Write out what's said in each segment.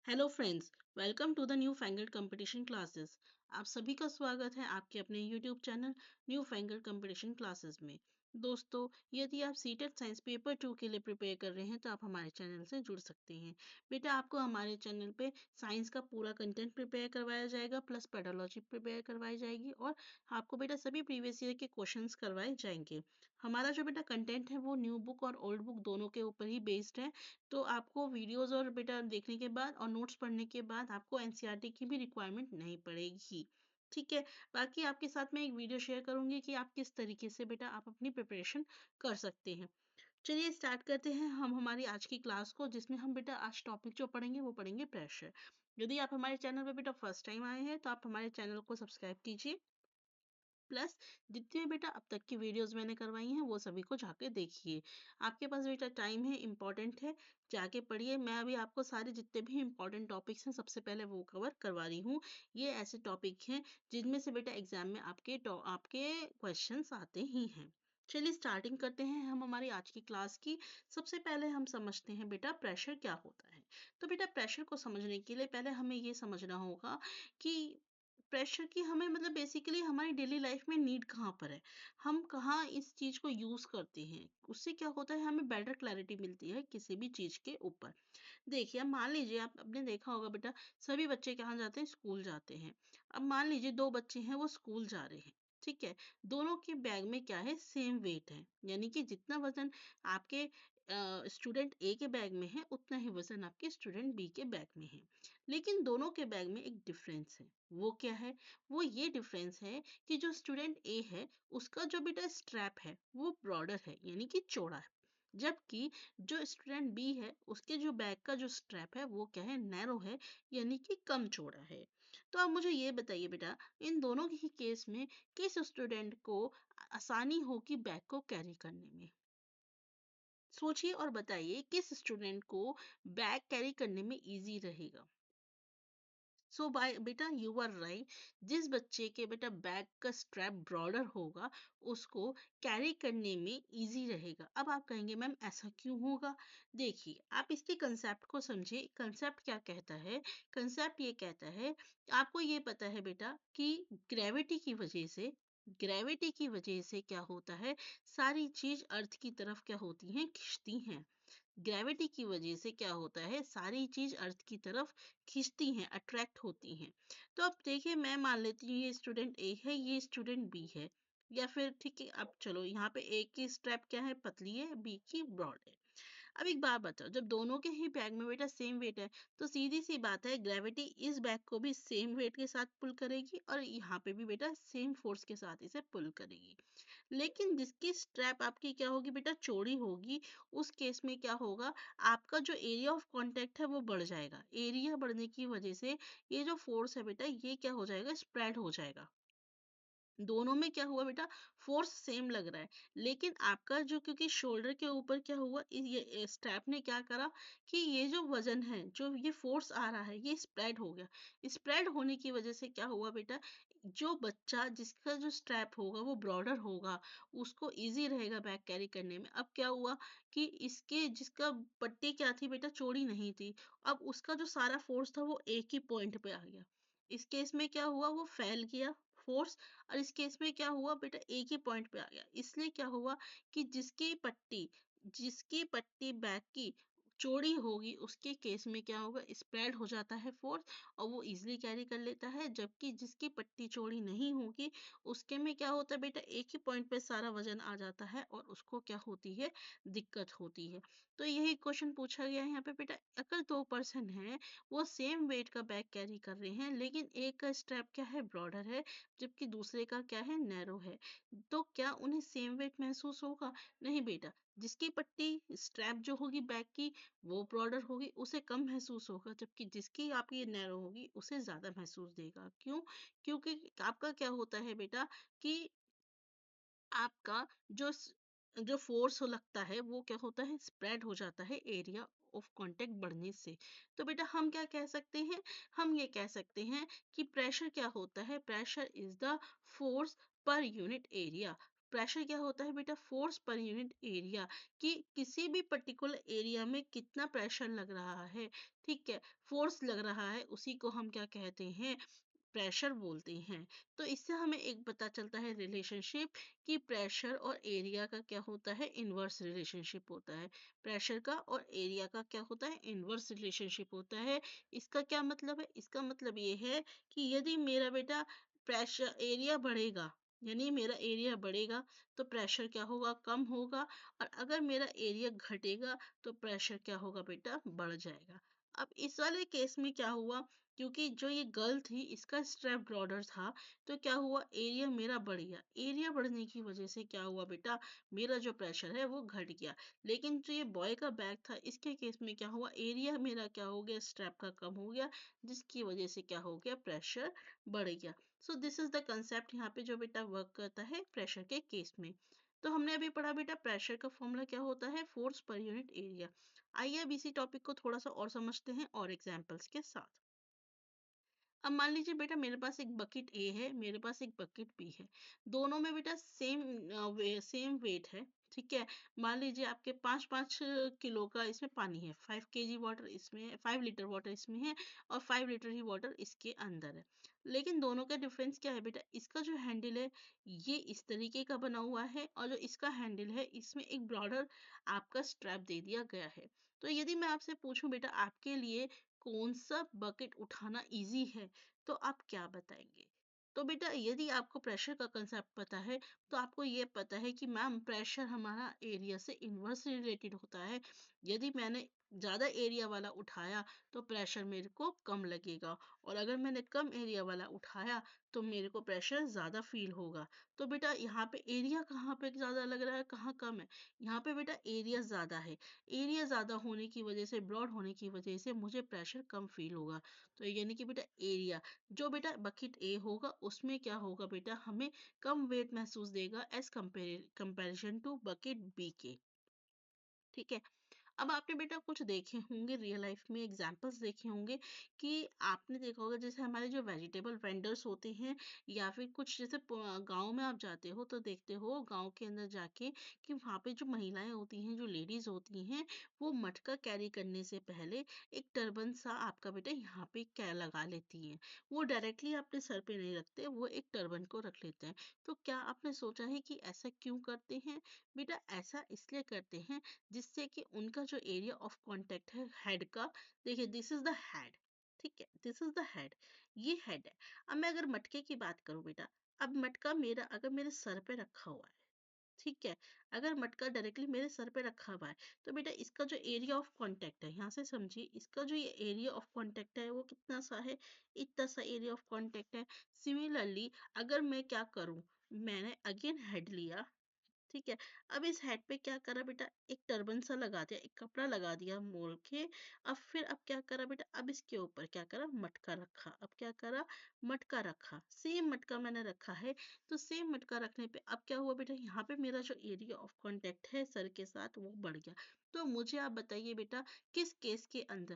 Hello friends, welcome to the New Fangled Competition Classes. आप सभी का स्वागत है आपके अपने YouTube channel New Fangled Competition Classes में। दोस्तों, यदि आप सीटेट साइंस पेपर 2 के लिए प्रिपेयर कर रहे हैं तो आप हमारे चैनल से जुड़ सकते हैं। बेटा, आपको हमारे चैनल पे साइंस का पूरा कंटेंट प्रिपेयर करवाया जाएगा, प्लस पेडोलॉजी प्रिपेयर करवाई जाएगी और आपको बेटा सभी प्रीवियस ईयर के क्वेश्चंस करवाए जाएंगे। हमारा जो बेटा कंटेंट है वो न्यू बुक और ओल्ड बुक दोनों के ऊपर ही बेस्ड है। तो आपको वीडियोस और बेटा देखने के बाद और नोट्स पढ़ने के बाद आपको एनसीईआरटी की भी रिक्वायरमेंट नहीं पड़ेगी। ठीक है। बाकी आपके साथ में एक वीडियो शेयर करूंगी कि आप किस तरीके से बेटा आप अपनी प्रिपरेशन कर सकते हैं। चलिए स्टार्ट करते हैं हम हमारी आज की क्लास को, जिसमें हम बेटा आज टॉपिक जो पढ़ेंगे वो पढ़ेंगे प्रेशर। यदि आप हमारे चैनल पे बेटा फर्स्ट टाइम आए हैं तो आप हमारे चैनल को सब्सक्राइब कीजिए, प्लस जितने भी बेटा अब तक की वीडियोस मैंने करवाई हैं वो सभी को जाके देखिए। आपके पास बेटा टाइम है, इम्पोर्टेंट है, जाके पढ़िए। मैं अभी आपको सारे जितने भी इम्पोर्टेंट टॉपिक्स हैं सबसे पहले वो कवर करवा रही हूँ। ये ऐसे टॉपिक हैं जिनमें से बेटा एग्जाम में आपके क्वेश्चंस आते ही हैं। चलिए स्टार्टिंग करते हैं हम हमारी आज की क्लास की। सबसे पहले हम समझते हैं बेटा प्रेशर क्या होता है। तो बेटा प्रेशर को समझने के लिए पहले हमें ये समझना होगा कि प्रेशर की हमें मतलब बेसिकली हमारी डेली लाइफ में नीड कहाँ पर है, हम कहाँ इस चीज को यूज करते हैं। उससे क्या होता है, हमें बेटर क्लैरिटी मिलती है किसी भी चीज के ऊपर। देखिए, अब मान लीजिए आप आपने देखा होगा बेटा, सभी बच्चे कहाँ जाते हैं, स्कूल जाते हैं। अब मान लीजिए दो बच्चे हैं वो स्कूल जा रहे हैं। ठीक है। दोनों के बैग में क्या है, सेम वेट है, यानी कि जितना वजन आपके स्टूडेंट ए के बैग में है उतना ही वजन आपके स्टूडेंट बी के बैग में है। लेकिन दोनों के बैग में एक डिफरेंस है। वो क्या है, वो ये डिफरेंस है कि जो स्टूडेंट ए है उसका जो बेटा स्ट्रैप है वो ब्रॉडर है, यानी कि चौड़ा है। जबकि जो स्टूडेंट बी है उसके जो बैग का जो स्ट्रैप है वो क्या है, नैरो है, यानी कि कम चौड़ा है। तो आप मुझे ये बताइए बेटा, इन दोनों ही केस में किस स्टूडेंट को आसानी होगी बैग को कैरी करने में। सोचिए और बताइए किस स्टूडेंट को बैग कैरी करने में इजी रहेगा। सो बाय बेटा यू आर राइट, जिस बच्चे के बेटा बैग का स्ट्रैप ब्रॉडर होगा उसको कैरी करने में इजी रहेगा। अब आप कहेंगे मैम ऐसा क्यों होगा। देखिए, आप इसके कंसेप्ट को समझिए। कंसेप्ट क्या कहता है, कंसेप्ट ये कहता है, आपको ये पता है बेटा कि ग्रेविटी की वजह से क्या होता है, सारी चीज अर्थ की तरफ क्या होती हैं, खिंचती हैं। ग्रेविटी की वजह से क्या होता है, सारी चीज अर्थ की तरफ खींचती हैं, अट्रैक्ट होती हैं। तो अब देखिए, मैं मान लेती हूँ ये स्टूडेंट ए है, ये स्टूडेंट बी है, या फिर ठीक है, अब चलो यहाँ पे ए की स्ट्रैप क्या है, पतली है, बी की ब्रॉड है। अब एक बात बताओ, जब दोनों के ही बैग में बेटा सेम वेट है तो सीधी सी बात है, ग्रेविटी इस बैग को भी सेम वेट के साथ पुल करेगी और यहाँ पे भी बेटा सेम फोर्स के साथ इसे पुल करेगी। लेकिन जिसकी स्ट्रैप आपकी क्या होगी बेटा, चौड़ी होगी, उस केस में क्या होगा, आपका जो एरिया ऑफ कांटेक्ट है वो बढ़ जाएगा। एरिया बढ़ने की वजह से ये जो फोर्स है बेटा ये क्या हो जाएगा, स्प्रेड हो जाएगा। दोनों में क्या हुआ बेटा, फोर्स सेम लग रहा है। लेकिन आपका जो, क्योंकि शोल्डर के ऊपर क्या हुआ, ये स्ट्रैप ने क्या करा कि ये जो वजन है, जो ये फोर्स आ रहा है, ये स्प्रेड हो गया। स्प्रेड होने की वजह से क्या हुआ बेटा, जो बच्चा जिसका जो स्ट्रैप होगा वो ब्रॉडर होगा, उसको इजी रहेगा बैग कैरी करने में। अब क्या हुआ कि इसके जिसका पट्टी क्या थी बेटा, चौड़ी नहीं थी, अब उसका जो सारा फोर्स था वो एक ही पॉइंट पे आ गया। इस केस में क्या हुआ, वो फैल गया फोर्स। और इस केस में क्या हुआ बेटा, एक ही पॉइंट पे आ गया। इसलिए क्या हुआ कि जिसकी पट्टी बैक की चौड़ी होगी उसके केस में क्या होगा, स्प्रेड हो जाता है फोर्स और वो इजीली कैरी कर लेता है। जबकि जिसकी पट्टी चौड़ी नहीं होगी उसके में क्या होता है बेटा, एक ही पॉइंट पे सारा वजन आ जाता है और उसको क्या होती है, दिक्कत होती है। तो यही क्वेश्चन पूछा गया है यहाँ पे बेटा, अगर दो पर्सन है वो सेम वेट का बैग कैरी कर रहे हैं, लेकिन एक का स्ट्रैप क्या है, ब्रॉडर है, जबकि दूसरे का क्या है, नैरो है, तो क्या उन्हें सेम वेट महसूस होगा, नहीं बेटा। जिसकी पट्टी स्ट्रैप जो होगी बैग की वो ब्रॉडर होगी उसे कम महसूस होगा, जबकि जिसकी आपकी नैरो होगी उसे ज्यादा महसूस देगा। क्यों, क्योंकि आपका क्या होता है बेटा कि आपका जो फोर्स लगता है वो क्या होता है, स्प्रेड हो जाता है एरिया ऑफ कांटेक्ट बढ़ने से। तो बेटा हम क्या कह सकते हैं, हम ये कह सकते हैं कि प्रेशर क्या होता है, pressure is the force per unit area. Pressure क्या होता है बेटा? फोर्स पर यूनिट एरिया, कि किसी भी पर्टिकुलर एरिया में कितना प्रेशर लग रहा है, ठीक है, फोर्स लग रहा है, उसी को हम क्या कहते हैं? प्रेशर बोलते हैं। तो इससे हमें एक पता चलता है रिलेशनशिप, कि प्रेशर और एरिया का क्या होता है? इनवर्स रिलेशनशिप होता है। प्रेशर का और एरिया का क्या होता है? इनवर्स रिलेशनशिप होता है। इसका क्या मतलब है? इसका मतलब ये है कि यदि मेरा बेटा प्रेशर एरिया बढ़ेगा, यानी मेरा एरिया बढ़ेगा, तो प्रेशर क्या होगा? कम होगा। और अगर मेरा एरिया घटेगा तो प्रेशर क्या होगा बेटा? बढ़ जाएगा। अब इस वाले केस में क्या हुआ? क्योंकि जो ये गर्ल थी, इसका स्ट्रेप ब्रॉडर था, तो क्या हुआ? एरिया मेरा बढ़ गया। एरिया बढ़ने की वजह से क्या हुआ बेटा? मेरा जो प्रेशर है वो घट गया। लेकिन जो ये बॉय का बैग था, इसके केस में क्या हुआ? एरिया मेरा क्या हो गया? स्ट्रेप का कम हो गया, जिसकी वजह से क्या हो गया? प्रेशर बढ़ गया। So this is the concept यहाँ पे जो बेटा वर्क करता है प्रेशर के केस में। तो हमने अभी पढ़ा बेटा प्रेशर का फॉर्मूला क्या होता है? Force per unit area. आइए अब इसी टॉपिक को थोड़ा सा और समझते हैं और एग्जाम्पल्स के साथ। अब मान लीजिए बेटा मेरे पास एक बकेट ए है, मेरे पास एक बकेट बी है। दोनों में बेटा सेम वेट है, ठीक है। मान लीजिए आपके 5-5 किलो का इसमें पानी है, 5 kg वाटर इसमें, 5 लीटर वाटर इसमें है, और 5 लीटर ही वाटर इसके अंदर है। लेकिन दोनों का डिफरेंस क्या है बेटा? इसका जो हैंडल है ये इस तरीके का बना हुआ है, और जो इसका हैंडल है इसमें एक ब्रॉडर आपका स्ट्रैप दे दिया गया है। तो यदि मैं आपसे पूछूं बेटा आपके लिए कौन सा बकेट उठाना इजी है, तो आप क्या बताएंगे? तो बेटा यदि आपको प्रेशर का कंसेप्ट पता है, तो आपको ये पता है कि मैम प्रेशर हमारा एरिया से इन्वर्सली रिलेटेड होता है। यदि मैंने ज्यादा एरिया वाला उठाया तो प्रेशर मेरे को कम लगेगा, और अगर मैंने कम एरिया वाला उठाया तो मेरे को प्रेशर ज्यादा फील होगा। तो बेटा यहाँ पे एरिया कहाँ पे ज्यादा लग रहा है, कहाँ कम है? यहाँ पे बेटा एरिया ज्यादा है। एरिया ज़्यादा होने की वजह से, ब्रॉड होने की वजह से मुझे प्रेशर कम फील होगा। तो यानी कि बेटा एरिया, जो बेटा बकेट ए होगा उसमें क्या होगा बेटा? हमें कम वेट महसूस देगा as comparison to bucket B के, ठीक है। अब आपने बेटा कुछ देखे होंगे रियल लाइफ में एग्जांपल्स देखे होंगे, कि आपने देखा होगा जैसे हमारे जो वेजिटेबल वेंडर्स होते हैं, या फिर कुछ जैसे गांव में आप जाते हो तो देखते हो गांव के अंदर जाके, कि वहाँ पे जो महिलाएं होती हैं, जो लेडीज होती हैं, वो मटका कैरी करने से पहले एक टर्बन सा आपका बेटा यहाँ पे क्या लगा लेती हैं। वो डायरेक्टली अपने सर पे नहीं रखते, वो एक टर्बन को रख लेते हैं। तो क्या आपने सोचा है कि ऐसा क्यों करते हैं? बेटा ऐसा इसलिए करते हैं जिससे कि उनका जो एरिया ऑफ कांटेक्ट है हेड का, देखिए दिस इज द हेड, ठीक है, दिस इज द हेड, ये हेड है। अब मैं अगर मटके की बात करूं बेटा, अब मटका मेरा अगर मेरे सर पे रखा हुआ है, ठीक है, अगर मटका डायरेक्टली मेरे सर पे रखा हुआ है, तो बेटा इसका जो एरिया ऑफ कांटेक्ट है, यहाँ से समझिए, इसका जो ये एरिया ऑफ कांटेक्ट है वो कितना सा है? इतना सा एरिया ऑफ कांटेक्ट है। सिमिलरली अगर मैं क्या करूं, मैंने अगेन हेड लिया, ठीक है। अब इस हेड पे क्या करा बेटा? एक टर्बन सा लगा दिया, एक कपड़ा लगा दिया मोल के। अब फिर अब क्या करा बेटा? अब इसके ऊपर क्या करा? मटका रखा। अब क्या करा? मटका रखा, सेम मटका मैंने रखा है। तो सेम मटका रखने पे अब क्या हुआ बेटा? यहाँ पे मेरा जो एरिया ऑफ कांटेक्ट है सर के साथ वो बढ़ गया। तो मुझे आप बताइए बेटा, किस केस के अंदर,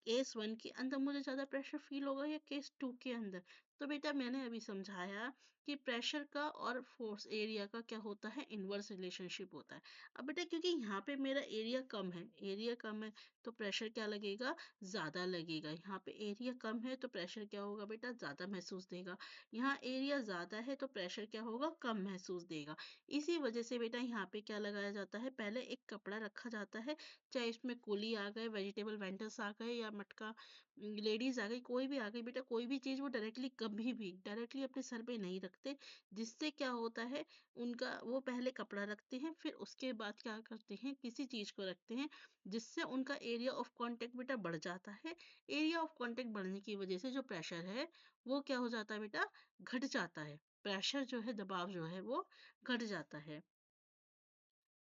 केस वन के अंदर मुझे ज्यादा प्रेशर फील होगा या केस टू के अंदर? तो बेटा मैंने अभी समझाया कि प्रेशर का और फोर्स एरिया का क्या होता है? इनवर्स रिलेशनशिप होता है। अब बेटा क्योंकि यहाँ पे मेरा एरिया कम है, एरिया कम है, तो प्रेशर क्या लगेगा? ज्यादा लगेगा। यहाँ पे एरिया कम है तो प्रेशर क्या होगा बेटा? ज्यादा महसूस देगा। यहाँ एरिया ज्यादा है तो प्रेशर क्या होगा? कम महसूस देगा। इसी वजह से बेटा यहाँ पे क्या लगाया जाता है? पहले एक कपड़ा रखा जाता है, चाहे इसमें कुली आ गए, वेजिटेबल वेंडर्स आ गए, या मटका लेडीज आ गई, कोई भी आ गई बेटा, कोई भी चीज वो डायरेक्टली कभी भी डायरेक्टली अपने सर पे नहीं रखते। जिससे क्या होता है, उनका वो पहले कपड़ा रखते हैं, फिर उसके बाद क्या करते हैं? किसी चीज को रखते हैं, जिससे उनका एरिया ऑफ कांटेक्ट बेटा बढ़ जाता है। एरिया ऑफ कांटेक्ट बढ़ने की वजह से जो प्रेशर है वो क्या हो जाता है बेटा? घट जाता है। प्रेशर जो है, दबाव जो है वो घट जाता है।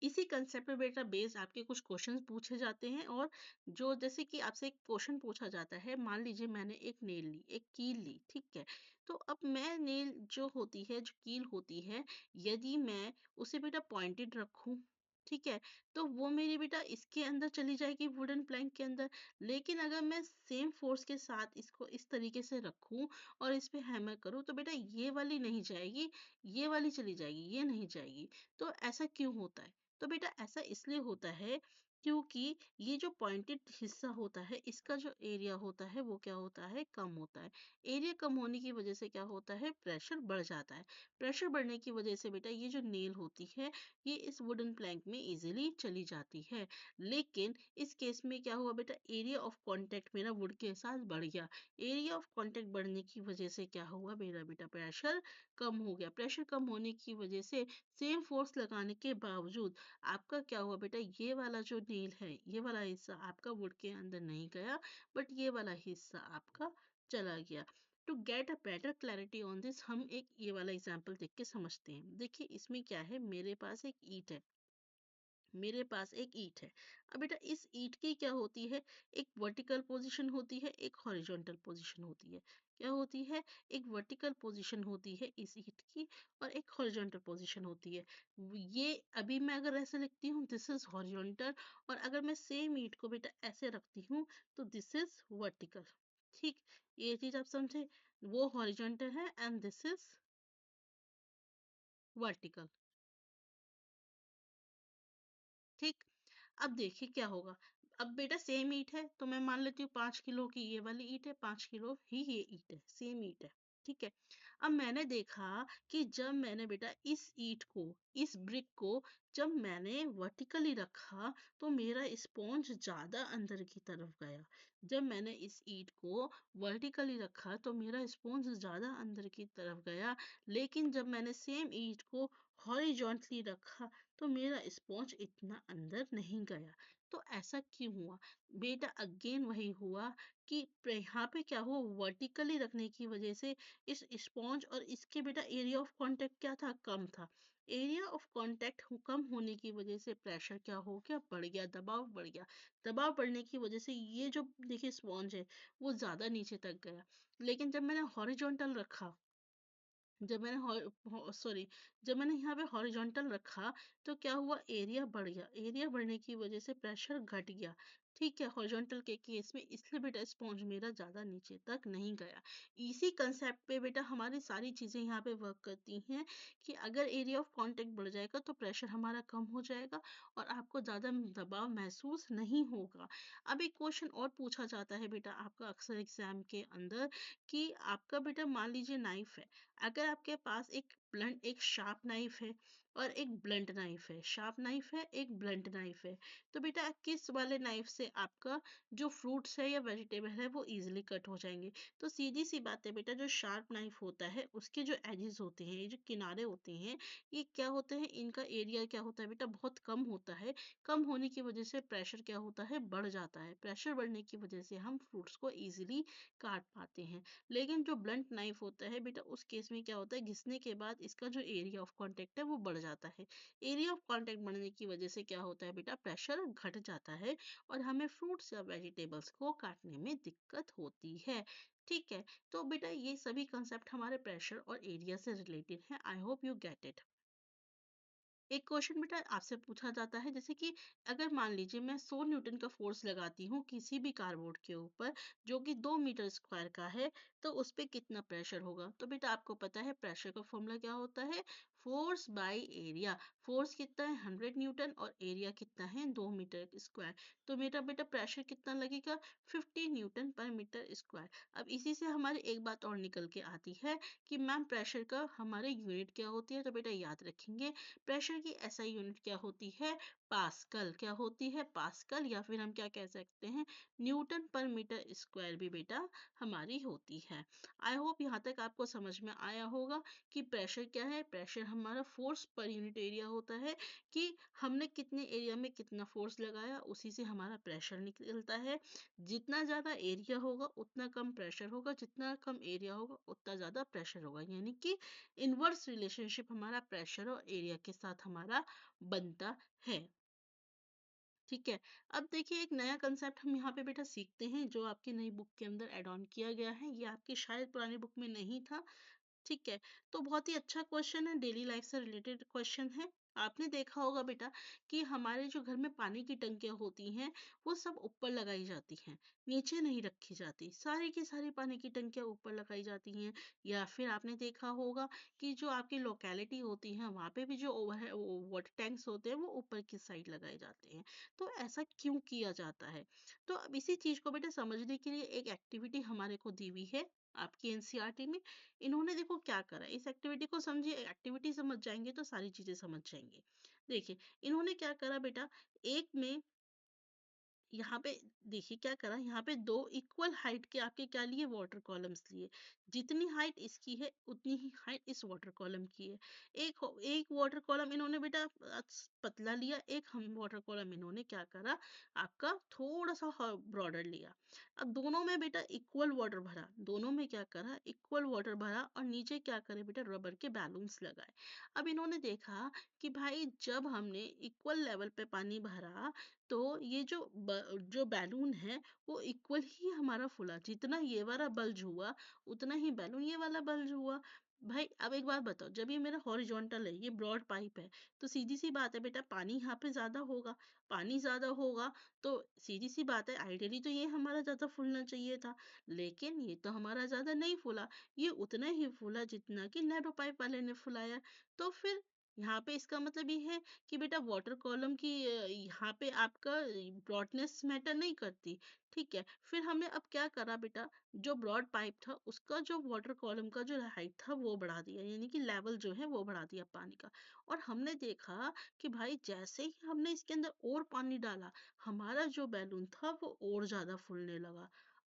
इसी कंसेप्ट पे बेटा बेस्ड आपके कुछ क्वेश्चंस पूछे जाते हैं, और जो जैसे कि आपसे एक क्वेश्चन पूछा जाता है, मान लीजिए मैंने एक नेल ली, एक कील ली, ठीक है। तो अब मैं नेल जो होती है, जो कील होती है, यदि मैं उसे बेटा पॉइंटेड रखूं, ठीक है? तो वो मेरी बेटा इसके अंदर चली जाएगी वुडन प्लैंक के अंदर। लेकिन अगर मैं सेम फ़ोर्स के साथ इसको इस तरीके से रखूँ और इस पे हैमर करूँ तो बेटा ये वाली नहीं जाएगी, ये वाली चली जाएगी, ये नहीं जाएगी। तो ऐसा क्यों होता है? तो बेटा ऐसा इसलिए होता है क्योंकि ये जो पॉइंटेड हिस्सा होता है इसका जो एरिया होता है वो क्या होता है? कम होता है। एरिया कम होने की वज़ह से क्या होता है? प्रेशर बढ़ जाता है। प्रेशर बढ़ने की वज़ह से बेटा ये जो नेल होती है ये इस वुडन प्लैंक में इजीली चली जाती है। लेकिन इस केस में क्या हुआ बेटा, एरिया ऑफ कांटेक्ट मेरा वुड के साथ बढ़ गया। एरिया ऑफ कांटेक्ट बढ़ने की वजह से क्या हुआ मेरा बेटा, प्रेशर कम हो गया। प्रेशर कम होने की वजह से सेम फोर्स लगाने के बावजूद आपका क्या हुआ बेटा, ये वाला जो नेल है ये वाला हिस्सा आपका वुड के अंदर नहीं गया, बट ये वाला हिस्सा आपका चला गया। To get a better clarity on this हम एक ये वाला एग्जांपल देख के समझते हैं। देखिए इसमें क्या है, मेरे पास एक ईंट है, मेरे पास एक ईंट है। अब बेटा इस ईंट की क्या होती है, एक वर्टिकल पोजीशन होती है, एक हॉरिजॉन्टल पोजीशन होती है। क्या होती है? एक वर्टिकल पोजीशन होती है इस ईंट की और एक हॉरिजॉन्टल पोजीशन होती है। ये अभी मैं अगर ऐसे लिखती हूँ दिस इज हॉरिजॉन्टल, और अगर मैं सेम ईंट को बेटा ऐसे रखती हूँ तो दिस इज वर्टिकल। ठीक, ये चीज आप समझे, वो हॉरिजॉन्टल है एंड दिस इज वर्टिकल। ठीक, अब देखिए क्या होगा। अब बेटा सेम ईंट है तो मैं मान लेती हूँ 5 किलो की ये वाली ईंट है, 5 किलो ही ये ईंट है, सेम ईंट है। ठीक है, अब मैंने देखा कि जब मैंने बेटा इस ईंट को, इस ब्रिक को जब मैंने वर्टिकली रखा तो मेरा स्पॉन्ज ज्यादा अंदर की तरफ गया। जब मैंने इस ईंट को वर्टिकली रखा तो मेरा स्पॉन्ज ज्यादा अंदर की तरफ गया। लेकिन जब मैंने सेम ईंट को हॉरिजॉन्टली रखा तो मेरा स्पॉन्ज इतना अंदर नहीं गया। तो ऐसा क्यों हुआ बेटा? अगेन वही हुआ कि यहाँ पे क्या हुआ, वर्टिकली रखने की वजह से इस स्पॉन्ज और इसके बेटा एरिया ऑफ कांटेक्ट क्या था, कम था। एरिया ऑफ कांटेक्ट कम होने की वजह से प्रेशर क्या हो गया, बढ़ गया, दबाव बढ़ गया। दबाव बढ़ने की वजह से ये जो देखिए स्पॉन्ज है वो ज्यादा नीचे तक गया। लेकिन जब मैंने हॉरिजॉन्टल रखा, जब मैंने सॉरी, जब मैंने यहाँ पे हॉरिजॉन्टल रखा तो क्या हुआ, एरिया बढ़ गया। एरिया बढ़ने की वजह से प्रेशर घट गया। ठीक है, हॉरिजॉन्टल के केस में इसलिए बेटा स्पॉन्ज मेरा ज्यादा नीचे तक नहीं गया। इसी कंसेप्ट पे बेटा हमारी सारी चीजें यहाँ पे वर्क करती हैं कि अगर एरिया ऑफ कांटेक्ट बढ़ जाएगा तो प्रेशर हमारा कम हो जाएगा और आपको ज्यादा दबाव महसूस नहीं होगा। अब एक क्वेश्चन और पूछा जाता है बेटा आपका अक्सर एग्जाम के अंदर कि आपका बेटा मान लीजिए नाइफ है, अगर आपके पास एक ब्लंट, एक शार्प नाइफ है और एक ब्लंट नाइफ है, शार्प नाइफ है, एक ब्लंट नाइफ है, तो बेटा किस वाले नाइफ से आपका जो फ्रूट्स है या वेजिटेबल है वो इजीली कट हो जाएंगे? तो सीधी सी बात है बेटा, जो शार्प नाइफ होता है उसके जो एजेस होते हैं, ये जो किनारे होते हैं, ये क्या होते हैं, इनका एरिया क्या होता है बेटा, बहुत कम होता है। कम होने की वजह से प्रेशर क्या होता है, बढ़ जाता है। प्रेशर बढ़ने की वजह से हम फ्रूट्स को इजीली काट पाते हैं। लेकिन जो ब्लंट नाइफ होता है बेटा, उस केस में क्या होता है, घिसने के बाद इसका जो एरिया ऑफ कांटेक्ट है वो बढ़ जाता है। एरिया ऑफ कांटेक्ट बढ़ने की वजह से क्या होता है बेटा, प्रेशर घट जाता है और हमें फ्रूट्स या वेजिटेबल्स को काटने में दिक्कत होती है। ठीक है, तो बेटा ये सभी कंसेप्ट हमारे प्रेशर और एरिया से रिलेटेड है। I hope you get it. एक क्वेश्चन बेटा आपसे पूछा जाता है, जैसे कि अगर मान लीजिए मैं 100 न्यूटन का फोर्स लगाती हूँ किसी भी कार्डबोर्ड के ऊपर जो कि 2 मीटर स्क्वायर का है, तो उस पे कितना प्रेशर होगा? तो बेटा आपको पता है प्रेशर का फॉर्मूला क्या होता है, फोर्स बाय एरिया। फोर्स कितना है, 100 न्यूटन, और एरिया कितना है, 2 मीटर स्क्वायर। तो मेरा बेटा प्रेशर कितना लगेगा, 50 न्यूटन पर मीटर स्क्वायर। अब इसी से हमारी एक बात और निकल के आती है कि मैम प्रेशर का हमारे यूनिट क्या होती है? तो बेटा याद रखेंगे, प्रेशर की एसआई यूनिट क्या होती है, पास्कल। क्या होती है, पास्कल, या फिर हम क्या कह सकते हैं, न्यूटन पर मीटर स्क्वायर भी बेटा हमारी होती है। आई होप यहाँ तक आपको समझ में आया होगा कि प्रेशर क्या है। प्रेशर हमारा फोर्स पर यूनिट एरिया होता है कि हमने कितने एरिया में कितना फोर्स लगाया, उसी से हमारा प्रेशर निकलता है। जितना ज्यादा एरिया होगा उतना कम प्रेशर होगा, जितना कम एरिया होगा उतना ज्यादा प्रेशर होगा, यानी कि इनवर्स रिलेशनशिप हमारा प्रेशर और एरिया के साथ हमारा बनता है। ठीक है, अब देखिए एक नया कंसेप्ट हम यहाँ पे बेटा सीखते हैं जो आपकी नई बुक के अंदर एड ऑन किया गया है। ये आपकी शायद पुरानी बुक में नहीं था। ठीक है, तो बहुत ही अच्छा क्वेश्चन है, डेली लाइफ से रिलेटेड क्वेश्चन है। आपने देखा होगा बेटा कि हमारे जो घर में पानी की टंकियाँ होती हैं, वो सब ऊपर लगाई जाती हैं, नीचे नहीं रखी जाती। सारी की सारी पानी की टंकियाँ ऊपर लगाई जाती हैं। या फिर आपने देखा होगा कि जो आपकी लोकेलिटी होती है, वहाँ पे भी जो ओवर वाटर टैंक्स होते हैं, वो ऊपर की साइड लगाए जाते हैं। तो ऐसा क्यों किया जाता है? तो अब इसी चीज़ को बेटा समझने के लिए एक एक्टिविटी हमारे को दी हुई है आपकी एनसीईआरटी में। इन्होंने देखो क्या करा, इस एक्टिविटी को समझिए, एक्टिविटी समझ जाएंगे तो सारी चीजें समझ जाएंगे। देखिए, इन्होंने क्या करा बेटा, एक में यहाँ पे देखिए क्या करा, यहाँ पे दो इक्वल हाइट के आपके क्या लिए, वाटर कॉलम्स लिए। जितनी हाइट इसकी है उतनी ही हाइट इस वाटर कॉलम की है। एक वाटर कॉलम इन्होंने बेटा पतला लिया, एक हम वाटर कॉलम इन्होंने क्या करा, आपका थोड़ा सा ब्रॉडर लिया। अब दोनों में बेटा इक्वल वाटर भरा, दोनों में क्या करा, इक्वल वाटर भरा, और नीचे क्या करे बेटा, रबर के बैलून्स लगाए। अब इन्होंने देखा कि भाई जब हमने इक्वल लेवल पे पानी भरा, तो ये जो बैलून है वो इक्वल ही हमारा फूला। जितना ये वाला बल्ज हुआ उतना ही बैलून ये वाला बल्ज हुआ। भाई अब एक बात बताओ, जब ये मेरा हॉरिजॉन्टल है, ये ब्रॉड पाइप है, तो सीधी सी बात है बेटा, पानी यहाँ पे ज्यादा होगा। पानी ज्यादा होगा तो सीधी सी बात है, आइडियली तो ये हमारा ज्यादा फूलना चाहिए था, लेकिन ये तो हमारा ज्यादा नहीं फूला। ये उतना ही फूला जितना कि नैरो पाइप वाले ने फुलाया। तो फिर यहाँ पे इसका मतलब ये है कि बेटा वाटर कॉलम की यहाँ पे आपका ब्रॉडनेस मैटर नहीं करती। ठीक है, फिर हमने अब क्या करा बेटा, जो ब्रॉड पाइप था उसका जो वाटर कॉलम का जो हाइट था वो बढ़ा दिया, यानी कि लेवल जो है वो बढ़ा दिया पानी का। और हमने देखा कि भाई जैसे ही हमने इसके अंदर और पानी डाला, हमारा जो बैलून था वो और ज्यादा फूलने लगा।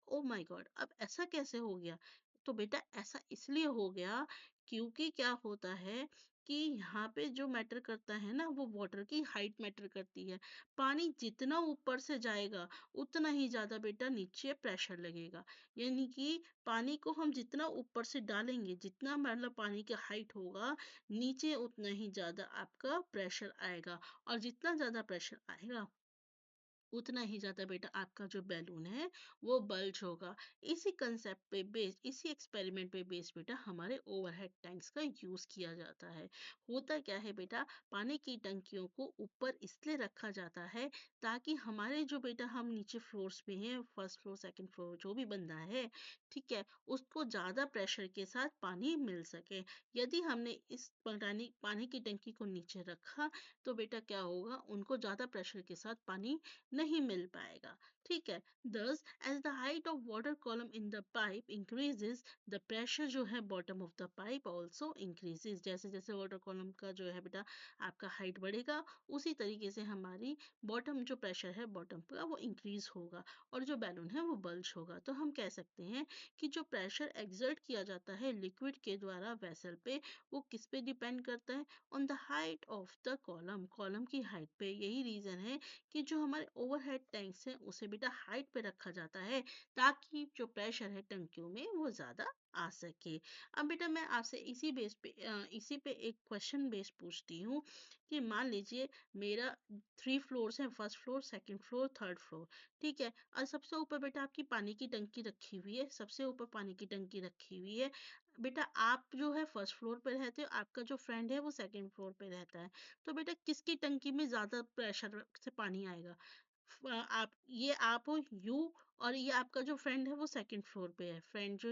ओ माय गॉड, अब ऐसा कैसे हो गया? तो बेटा ऐसा इसलिए हो गया क्योंकि क्या होता है कि यहाँ पे जो मैटर करता है ना, वो वाटर की हाइट मैटर करती है। पानी जितना ऊपर से जाएगा उतना ही ज्यादा बेटा नीचे प्रेशर लगेगा। यानी कि पानी को हम जितना ऊपर से डालेंगे, जितना मतलब पानी की हाइट होगा, नीचे उतना ही ज्यादा आपका प्रेशर आएगा। और जितना ज्यादा प्रेशर आएगा उतना ही ज्यादा बेटा आपका जो बैलून है वो बल्ज होगा। इसी कंसेप्ट पे बेस, इसी एक्सपेरिमेंट पे बेस बेटा हमारे ओवरहेड टैंक्स का यूज किया जाता है। होता क्या है बेटा, पानी की टंकियों को ऊपर इसलिए रखा जाता है ताकि हमारे जो बेटा हम नीचे फ्लोर्स पे हैं, फर्स्ट फ्लोर सेकंड फ्लोर जो भी बंदा है, ठीक है, उसको ज्यादा प्रेशर के साथ पानी मिल सके। यदि हमने इस पानी पानी की टंकी को नीचे रखा तो बेटा क्या होगा, उनको ज्यादा प्रेशर के साथ पानी नहीं मिल पाएगा। ठीक है, thus as the height of water column in the pipe increases, the pressure जो है bottom of the pipe also increases। जैसे जैसे वाटर कॉलम का जो है बेटा आपका हाइट बढ़ेगा, उसी तरीके से हमारी बॉटम जो प्रेशर है बॉटम का वो इंक्रीज होगा, और जो बैलून है वो बल्ज होगा। तो हम कह सकते हैं कि जो प्रेशर एक्सर्ट किया जाता है लिक्विड के द्वारा वेसल पे, वो किस पे डिपेंड करता है, on the height of the column, column की हाइट पे। यही रीजन है कि जो हमारे ओवरहेड टैंक्स हैं उसे बेटा हाइट पे रखा जाता है ताकि जो प्रेशर है टंकियों में वो ज्यादा आ सके। अब बेटा मैं आपसे इसी पे एक क्वेश्चन बेस पूछती हूँ कि मान लीजिए मेरा 3 फ्लोर्स है, first floor second floor third floor. ठीक है, और सबसे ऊपर बेटा आपकी पानी की टंकी रखी हुई है, सबसे ऊपर पानी की टंकी रखी हुई है। बेटा आप जो है फर्स्ट फ्लोर पे रहते हो, आपका जो फ्रेंड है वो सेकंड फ्लोर पे रहता है। तो बेटा किसकी टंकी में ज्यादा प्रेशर से पानी आएगा? आप हो यू, और ये आपका जो फ्रेंड है वो सेकंड फ्लोर पे है। फ्रेंड जो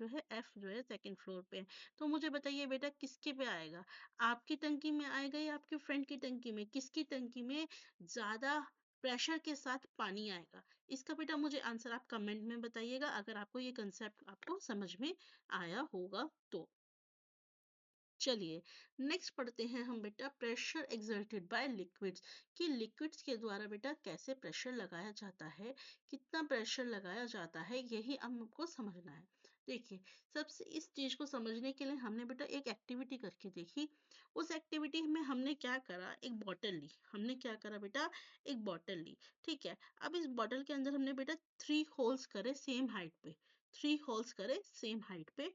है एफ जो है सेकंड फ्लोर पे है। तो मुझे बताइए बेटा किसके पे आएगा, आपकी टंकी में आएगा या आपके फ्रेंड की टंकी में? किसकी टंकी में ज्यादा प्रेशर के साथ पानी आएगा? इसका बेटा मुझे आंसर आप कमेंट में बताइएगा, अगर आपको ये कंसेप्ट आपको समझ में आया होगा तो। चलिए, नेक्स्ट पढ़ते हैं हम बेटा प्रेशर एक्सर्टेड बाय लिक्विड्स, कि लिक्विड्स के द्वारा बेटा कैसे प्रेशर लगाया जाता है, कितना प्रेशर लगाया जाता है, यही अब हमको समझना है। देखिए, सबसे इस चीज को समझने के लिए हमने बेटा एक एक्टिविटी करके देखी। उस एक्टिविटी में हमने क्या करा, एक बॉटल ली। हमने क्या करा बेटा, एक बॉटल ली। ठीक है, अब इस बॉटल के अंदर हमने बेटा 3 होल्स करे सेम हाइट पे, 3 होल्स करे सेम हाइट पे।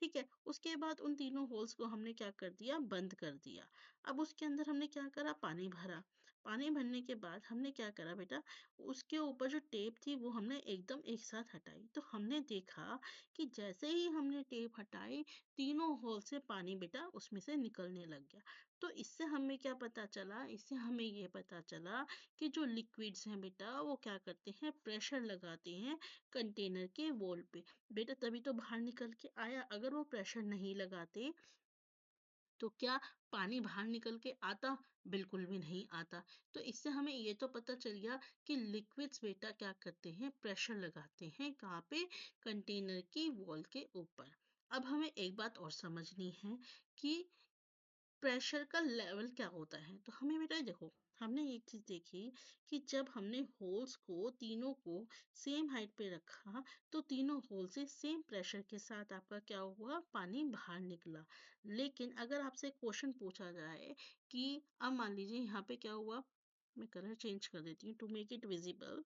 ठीक है, उसके बाद उन तीनों होल्स को हमने क्या कर दिया, बंद कर दिया। अब उसके अंदर हमने क्या करा, पानी भरा। पानी भरने के बाद हमने क्या करा बेटा, उसके ऊपर जो टेप थी वो हमने एकदम एक साथ हटाई। तो हमने देखा कि जैसे ही हमने टेप हटाई, तीनों होल से पानी बेटा उसमें से निकलने लग गया। तो इससे हमें क्या पता चला, इससे हमें ये पता चला कि जो लिक्विड्स हैं बेटा वो क्या करते हैं, प्रेशर लगाते हैं कंटेनर के वॉल पे। बेटा तभी तो बाहर निकल के आया, अगर वो प्रेशर नहीं लगाते तो क्या पानी बाहर निकल के आता? बिल्कुल भी नहीं आता। तो इससे हमें ये तो पता चल गया कि लिक्विड्स बेटा क्या करते हैं, प्रेशर लगाते हैं कहाँ पे, कंटेनर की वॉल के ऊपर। अब हमें एक बात और समझनी है कि प्रेशर का लेवल क्या होता है। तो हमें बेटा देखो, हमने एक चीज देखी कि जब हमने होल्स को तीनों को सेम हाइट पे रखा, तो तीनों होल से सेम प्रेशर के साथ आपका क्या हुआ, पानी बाहर निकला। लेकिन अगर आपसे क्वेश्चन पूछा जाए कि अब मान लीजिए यहाँ पे क्या हुआ, मैं कलर चेंज कर देती हूँ टू मेक इट विजिबल।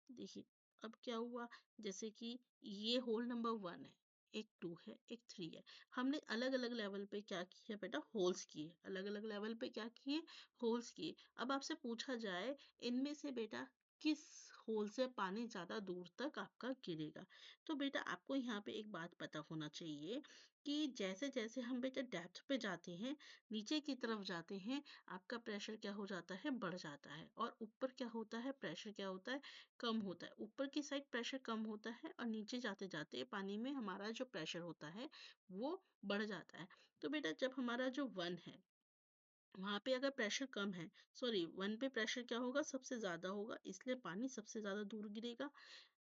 देखिए अब क्या हुआ, जैसे कि ये होल नंबर 1 है, एक 2 है, एक 3 है। हमने अलग अलग लेवल पे क्या किया बेटा, होल्स किए, अलग अलग लेवल पे क्या किए, होल्स किए। अब आपसे पूछा जाए इनमें से बेटा किस होल से पानी ज्यादा दूर तक आपका गिरेगा, तो बेटा आपको यहाँ पे एक बात पता होना चाहिए कि जैसे जैसे हम बेटा डेप्थ पे जाते हैं, नीचे की तरफ जाते हैं, आपका प्रेशर क्या हो जाता है, बढ़ जाता है। और ऊपर क्या होता है, प्रेशर क्या होता है, कम होता है। ऊपर की साइड प्रेशर कम होता है और नीचे जाते जाते पानी में हमारा जो प्रेशर होता है वो बढ़ जाता है। तो बेटा जब हमारा जो 1 है वहां पे अगर प्रेशर कम है, सॉरी 1 पे प्रेशर क्या होगा, सबसे ज्यादा होगा, इसलिए पानी सबसे ज्यादा दूर गिरेगा।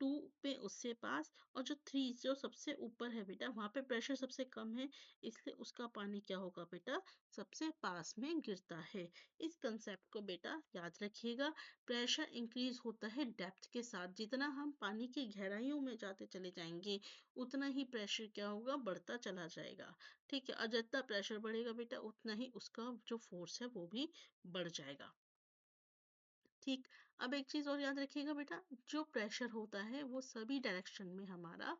2 पे उससे पास, और जो 3 जो सबसे ऊपर है बेटा वहां पे प्रेशर सबसे कम है, इसलिए उसका पानी क्या होगा बेटा, सबसे पास में गिरता है। इस कंसेप्ट को बेटा याद रखिएगा। प्रेशर इंक्रीज होता है डेप्थ के साथ, जितना हम पानी की गहराइयों में जाते चले जाएंगे उतना ही प्रेशर क्या होगा, बढ़ता चला जाएगा। ठीक है, और जितना प्रेशर बढ़ेगा बेटा उतना ही उसका जो फोर्स है वो भी बढ़ जाएगा। ठीक। अब एक चीज और याद रखिएगा बेटा, जो प्रेशर होता है वो सभी डायरेक्शन में हमारा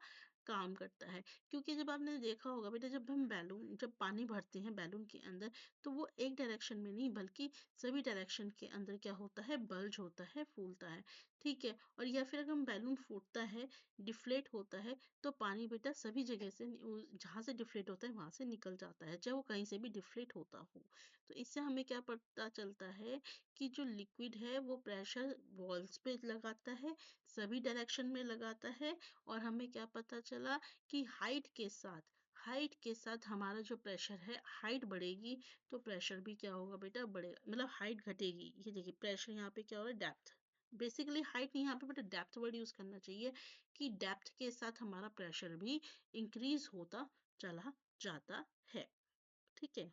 काम करता है। क्योंकि जब आपने देखा होगा बेटा, जब पानी भरते हैं बैलून के अंदर, तो वो एक डायरेक्शन में नहीं बल्कि सभी डायरेक्शन के अंदर क्या होता है, बल्ज होता है, फूलता है। ठीक है, और या फिर अगर बैलून फूटता है, डिफ्लेट होता है, तो पानी बेटा सभी जगह से जहां से डिफ्लेट होता है वहां से निकल जाता है, चाहे वो कहीं से भी डिफ्लेट होता हो। तो इससे हमें क्या पता चलता है कि जो लिक्विड है वो प्रेशर वॉल्स पे लगाता है, सभी डायरेक्शन में लगाता है। और हमें क्या पता चला कि हाइट के साथ हमारा जो प्रेशर है, हाइट बढ़ेगी तो प्रेशर भी क्या होगा बेटा, बढ़ेगा, मतलब हाइट घटेगी। ये देखिए प्रेशर यहाँ पे क्या हो रहा है, डेप्थ, बेसिकली हाइट नहीं, यहाँ पे बेटा डेप्थ वर्ड यूज करना चाहिए कि डेप्थ के साथ हमारा प्रेशर भी इंक्रीज होता चला जाता है। ठीक है।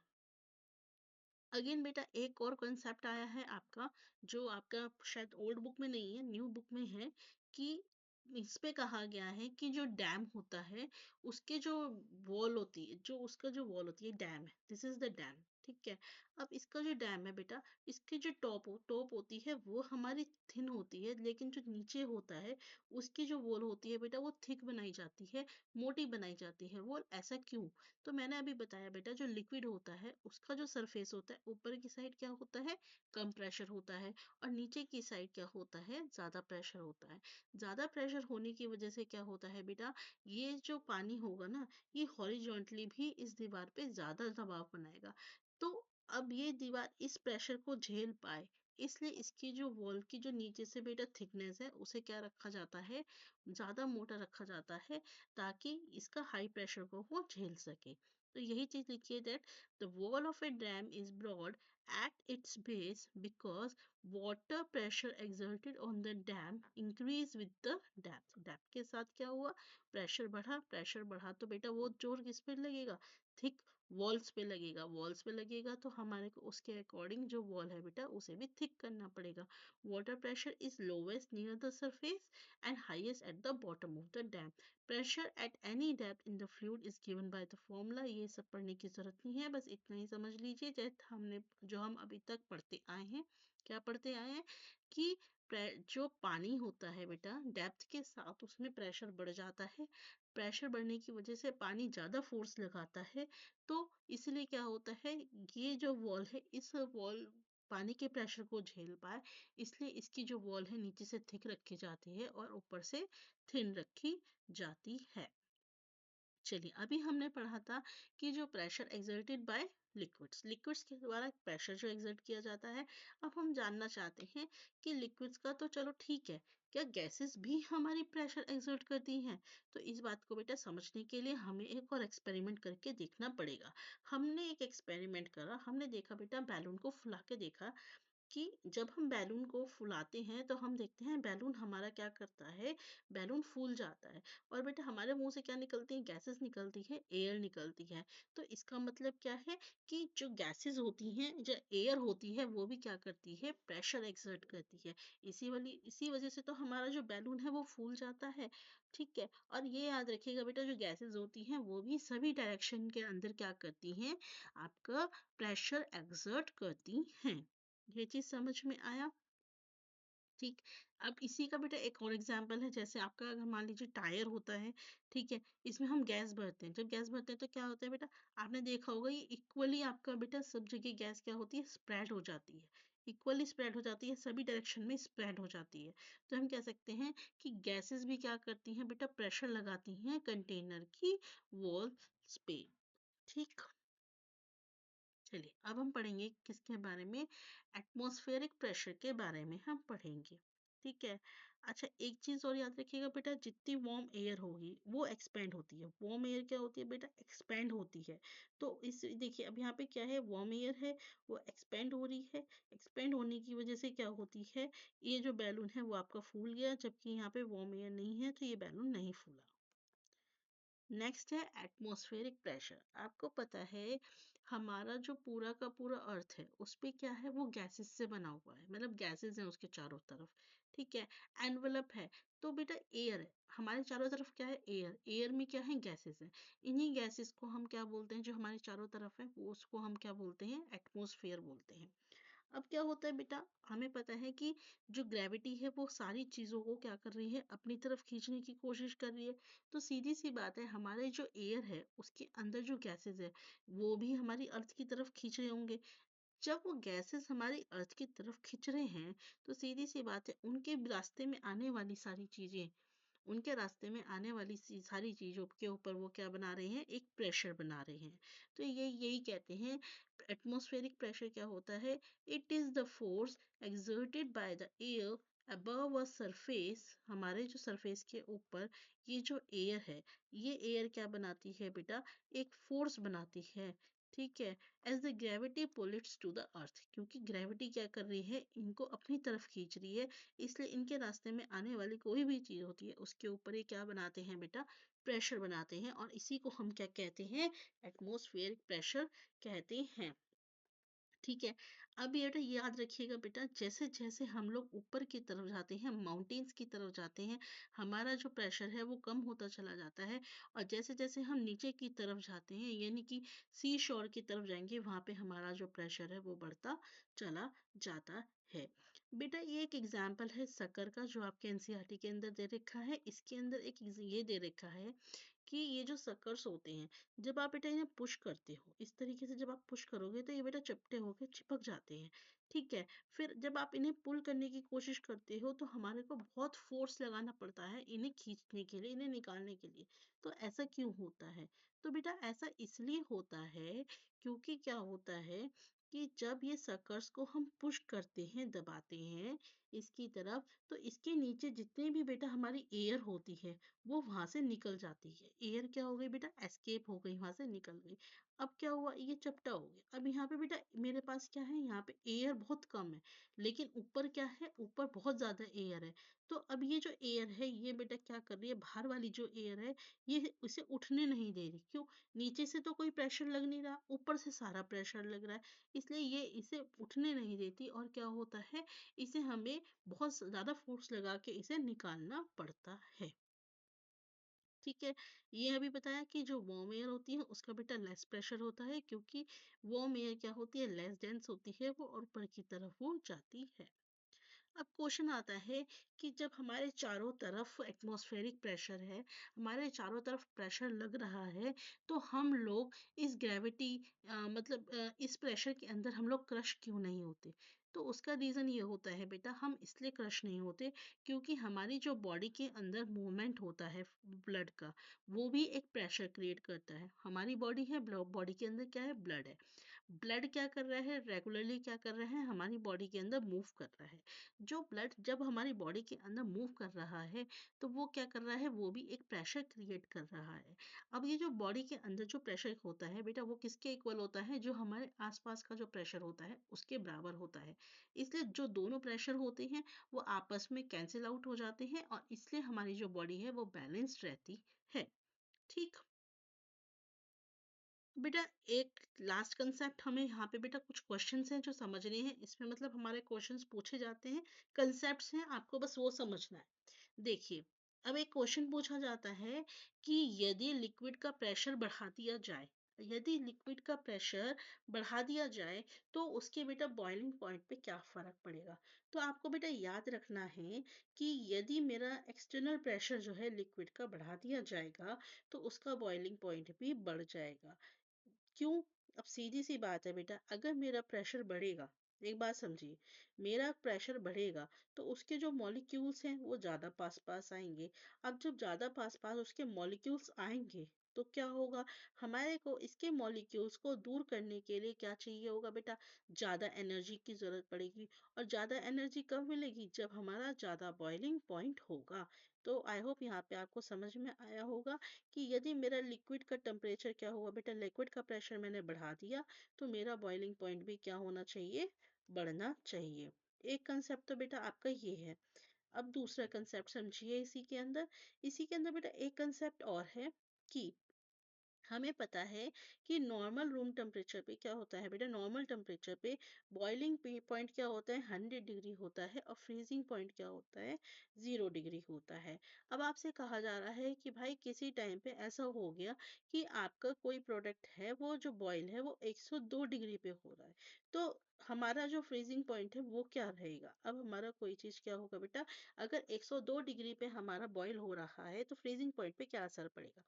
अगेन बेटा एक और कॉन्सेप्ट आया है आपका, जो आपका शायद ओल्ड बुक में नहीं है, न्यू बुक में है, कि इस पे कहा गया है कि जो डैम होता है उसके जो वॉल होती है, जो उसका जो वॉल होती है, डैम है, दिस इज द डैम। ठीक है। अब इसका जो डैम है बेटा, इसकी जो टॉप होती है वो हमारी थिन होती है, लेकिन जो नीचे होता है उसकी जो वॉल होती है बेटा वो थिक बनाई जाती है, मोटी बनाई जाती है वॉल। ऐसा क्यों? तो मैंने अभी बताया बेटा, जो लिक्विड होता है उसका जो सरफेस होता है, ऊपर की साइड क्या होता है, कम प्रेशर होता है, और नीचे की साइड क्या होता है, ज्यादा प्रेशर होता है। ज्यादा प्रेशर होने की वजह से क्या होता है बेटा, ये जो पानी होगा ना, ये हॉरिजॉन्टली भी इस दीवार पे ज्यादा दबाव बनाएगा। तो अब ये दीवार इस प्रेशर को झेल पाए, इसलिए इसकी जो वॉल की जो नीचे से बेटा थिकनेस है उसे क्या रखा जाता है, ज्यादा मोटा रखा जाता है, ताकि इसका हाई प्रेशर को वो झेल सके। तो यही चीज लिखिए, that the wall of a dam is broad at its base because water pressure exerted on the dam increase with the depth। Depth के साथ क्या हुआ, प्रेशर बढ़ा तो बेटा वो जोर किस पे लगेगा, थिक वॉल्स पे लगेगा। वॉल्स पे लगेगा तो हमारे को उसके अकॉर्डिंग जो वॉल है बेटा उसे भी थिक करना पड़ेगा। Water pressure is lowest near the surface and highest at the bottom of the dam. Pressure at any depth in the fluid is given by the formula. ये सब पढ़ने की जरूरत नहीं है, बस इतना ही समझ लीजिए, जैसे हमने जो हम अभी तक पढ़ते आए हैं। क्या पढ़ते आए हैं कि जो पानी होता है बेटा डेप्थ के साथ उसमें प्रेशर बढ़ जाता है। प्रेशर बढ़ने की वजह से पानी ज्यादा फोर्स लगाता है, तो इसलिए क्या होता है, ये जो वॉल है इस वॉल पानी के प्रेशर को झेल पाए, इसलिए इसकी जो वॉल है नीचे से थिक रखी जाती है और ऊपर से थिन रखी जाती है। चलिए, अभी हमने पढ़ा था कि जो pressure exerted by liquids, liquids के द्वारा प्रेशर जो एक्सर्ट किया जाता है। अब हम जानना चाहते हैं कि लिक्विड्स का तो चलो ठीक है, क्या गैसेस भी हमारी प्रेशर एक्सर्ट करती हैं? तो इस बात को बेटा समझने के लिए हमें एक और एक्सपेरिमेंट करके देखना पड़ेगा। हमने एक एक्सपेरिमेंट करा, हमने देखा बेटा, बैलून को फुला के देखा कि जब हम बैलून को फुलाते हैं तो हम देखते हैं बैलून हमारा क्या करता है, बैलून फूल जाता है और बेटा हमारे मुंह से क्या निकलती है, गैसेस निकलती है, एयर निकलती है। तो इसका मतलब क्या है कि जो गैसेस होती हैं, जो एयर होती है, वो भी क्या करती है, प्रेशर एक्सर्ट करती है। इसी वजह से तो हमारा जो बैलून है वो फूल जाता है। ठीक है, और ये याद रखिएगा बेटा, जो गैसेस होती हैं वो भी सभी डायरेक्शन के अंदर क्या करती हैं, आपका प्रेशर एक्सर्ट करती हैं। ये चीज समझ में आया? ठीक। अब इसी का बेटा एक और एग्जांपल है, जैसे आपका अगर मान लीजिए टायर होता है। ठीक है, इसमें हम गैस भरते हैं, जब गैस भरते हैं तो क्या होता है बेटा, आपने देखा होगा ये इक्वली आपका बेटा सब जगह गैस क्या होती है, स्प्रेड हो जाती है। इक्वली स्प्रेड हो जाती है, सभी डायरेक्शन में स्प्रेड हो जाती है। तो हम कह सकते हैं कि गैसेस भी क्या करती हैं बेटा, प्रेशर लगाती हैं कंटेनर की वॉल्स पे। ठीक। चलिए, अब हम पढ़ेंगे किसके बारे में, एटमॉस्फेरिक प्रेशर के बारे में हम पढ़ेंगे। ठीक है। अच्छा, एक चीज और याद रखिएगा बेटा, जितनी वार्म एयर होगी वो एक्सपेंड होती है। वार्म एयर क्या होती है बेटा, एक्सपेंड होती है। तो इस देखिए, अब यहाँ पे क्या है, वार्म एयर है, वो एक्सपेंड हो रही है। एक्सपेंड होने की वजह से क्या होती है, ये जो बैलून है वो आपका फूल गया, जबकि यहाँ पे वार्म एयर नहीं है तो ये बैलून नहीं फूला। नेक्स्ट है एटमॉस्फेरिक प्रेशर। आपको पता है हमारा जो पूरा का पूरा अर्थ है उस पे क्या है, वो गैसेस से बना हुआ है, मतलब गैसेस हैं उसके चारों तरफ। ठीक है। एनवलप है, तो बेटा एयर है, हमारे चारों तरफ क्या है, एयर, एयर में क्या है, गैसेस है। इन्हीं गैसेस को हम क्या बोलते हैं, जो हमारे चारों तरफ है वो उसको हम क्या बोलते हैं, एटमॉस्फेयर बोलते हैं। अब क्या होता है बेटा, हमें पता है कि जो ग्रेविटी है वो सारी चीजों को क्या कर रही है, अपनी तरफ खींचने की कोशिश कर रही है। तो सीधी सी बात है, हमारे जो एयर है उसके अंदर जो गैसेस है वो भी हमारी अर्थ की तरफ खींच रहे होंगे। जब वो गैसेस हमारी अर्थ की तरफ खींच रहे हैं तो सीधी सी बात है, उनके रास्ते में आने वाली सारी चीजें, उनके रास्ते में आने वाली सारी चीजों के ऊपर वो क्या बना रहे हैं, एक प्रेशर बना रहे हैं। तो ये यही कहते हैं, एटमॉस्फेरिक प्रेशर क्या होता है, it is the force exerted by the air above a surface, हमारे जो सरफेस के ऊपर ये जो एयर है, ये एयर क्या बनाती है बेटा, एक फोर्स बनाती है। ठीक है। As the gravity pulls to the earth, क्योंकि ग्रेविटी क्या कर रही है, इनको अपनी तरफ खींच रही है, इसलिए इनके रास्ते में आने वाली कोई भी चीज होती है उसके ऊपर ये क्या बनाते हैं बेटा, प्रेशर बनाते हैं, और इसी को हम क्या कहते हैं, एटमॉस्फेरिक प्रेशर कहते हैं। ठीक है। अब ये याद रखिएगा बेटा, जैसे जैसे हम लोग ऊपर की तरफ जाते हैं, माउंटेन्स की तरफ जाते हैं, हमारा जो प्रेशर है वो कम होता चला जाता है। और जैसे जैसे हम नीचे की तरफ जाते हैं, यानी कि सी शोर की तरफ जाएंगे, वहां पे हमारा जो प्रेशर है वो बढ़ता चला जाता है। बेटा, ये एक एग्जाम्पल है शक्कर का, जो आपके एनसीईआरटी के अंदर दे रखा है। इसके अंदर एक ये दे रखा है कि ये जो सकर्स होते हैं, जब आप बेटा इन्हें पुश करते हो, इस तरीके से जब आप पुश करोगे तो ये बेटा चपटे होके चिपक जाते हैं। ठीक है। फिर जब आप इन्हें पुल करने की कोशिश करते हो तो हमारे को बहुत फोर्स लगाना पड़ता है इन्हें खींचने के लिए, इन्हें निकालने के लिए। तो ऐसा क्यों होता है, तो बेटा ऐसा इसलिए होता है क्योंकि क्या होता है कि जब ये सकर्स को हम पुश करते हैं, दबाते हैं इसकी तरफ, तो इसके नीचे जितने भी बेटा हमारी एयर होती है वो वहां से निकल जाती है। एयर क्या हो गई बेटा, एस्केप हो गई, वहां से निकल गई। अब क्या हुआ, ये चपटा हो गया। अब यहाँ पे बेटा मेरे पास क्या है, यहाँ पे एयर बहुत कम है, लेकिन ऊपर क्या है, ऊपर बहुत ज्यादा एयर है। तो अब ये जो एयर है ये बेटा क्या कर रही है, बाहर वाली जो एयर है ये इसे उठने नहीं दे रही। क्यों, नीचे से तो कोई प्रेशर लग नहीं रहा, ऊपर से सारा प्रेशर लग रहा है, इसलिए ये इसे उठने नहीं देती। और क्या होता है, इसे हमें बहुत ज्यादा फोर्स लगा के इसे निकालना पड़ता है। ठीक है। ये अभी बताया कि जो वार्म एयर होती है उसका बेटा लेस प्रेशर होता है, क्योंकि वार्म एयर क्या होती है, लेस डेंस होती है वो, और ऊपर की तरफ वो जाती है। अब क्वेश्चन आता है कि जब हमारे चारों तरफ एटमॉस्फेरिक प्रेशर है, हमारे चारों तरफ प्रेशर लग रहा है, तो हम लोग इस ग्रेविटी मतलब इस प्रेशर के अंदर हम लोग क्रश क्यों नहीं होते। तो उसका रीज़न ये होता है बेटा, हम इसलिए क्रश नहीं होते क्योंकि हमारी जो बॉडी के अंदर मूवमेंट होता है ब्लड का, वो भी एक प्रेशर क्रिएट करता है। हमारी बॉडी है, बॉडी के अंदर क्या है, ब्लड है। ब्लड क्या कर रहा है, रेगुलरली क्या कर रहा है, हमारी बॉडी के अंदर मूव कर रहा है। जो ब्लड जब हमारी बॉडी के अंदर मूव कर रहा है, तो वो क्या कर रहा है, वो भी एक प्रेशर क्रिएट कर रहा है। अब ये जो बॉडी के अंदर जो प्रेशर होता है बेटा, वो किसके इक्वल होता है, जो हमारे आसपास का जो प्रेशर होता है उसके बराबर होता है। इसलिए जो दोनों प्रेशर होते हैं वो आपस में कैंसिल आउट हो जाते हैं, और इसलिए हमारी जो बॉडी है वो बैलेंस्ड रहती है। ठीक। बेटा एक लास्ट कंसेप्ट, हमें यहाँ पे बेटा कुछ क्वेश्चंस हैं जो समझने हैं, इसमें मतलब हमारे क्वेश्चंस पूछे जाते हैं, कंसेप्ट्स हैं, आपको बस वो समझना है। देखिए, अब एक क्वेश्चन पूछा जाता है कि यदि लिक्विड का प्रेशर बढ़ा दिया जाए, यदि लिक्विड का प्रेशर बढ़ा दिया जाए तो उसके बेटा बॉइलिंग पॉइंट पे क्या फर्क पड़ेगा। तो आपको बेटा याद रखना है कि यदि मेरा एक्सटर्नल प्रेशर जो है लिक्विड का बढ़ा दिया जाएगा, तो उसका बॉइलिंग पॉइंट भी बढ़ जाएगा। क्यों? अब सीधी सी बात है बेटा, अगर मेरा प्रेशर बढ़ेगा, एक बात समझिए, मेरा प्रेशर बढ़ेगा तो उसके जो मॉलिक्यूल्स हैं वो ज्यादा पास पास आएंगे। अब जब ज्यादा पास पास उसके मॉलिक्यूल्स आएंगे तो क्या होगा, हमारे को इसके मॉलिक्यूल्स को दूर करने के लिए क्या चाहिए होगा बेटा, ज्यादा एनर्जी की जरूरत पड़ेगी। और ज्यादा एनर्जी कब मिलेगी, जब हमारा ज्यादा बॉइलिंग पॉइंट होगा। तो आई होप यहाँ पे आपको समझ में आया होगा कि यदि मेरा लिक्विड का टेम्परेचर क्या हुआ बेटा, लिक्विड का प्रेशर मैंने बढ़ा दिया, तो मेरा बॉइलिंग पॉइंट भी क्या होना चाहिए, बढ़ना चाहिए। एक कंसेप्ट तो बेटा आपका ये है। अब दूसरा कंसेप्ट समझिए इसी के अंदर बेटा एक कंसेप्ट और है कि हमें पता है कि नॉर्मल रूम टेम्परेचर पे क्या होता है बेटा, नॉर्मल टेम्परेचर पे बॉइलिंग पॉइंट क्या होता है, 100 डिग्री होता है, और फ्रीजिंग पॉइंट क्या होता है, 0 डिग्री होता है। अब आपसे कहा जा रहा है कि भाई किसी टाइम पे ऐसा हो गया कि आपका कोई प्रोडक्ट है वो जो बॉयल है वो 102 डिग्री पे हो रहा है, तो हमारा जो फ्रीजिंग पॉइंट है वो क्या रहेगा। अब हमारा कोई चीज क्या होगा बेटा, अगर 102 डिग्री पे हमारा बॉयल हो रहा है तो फ्रीजिंग पॉइंट पे क्या असर पड़ेगा।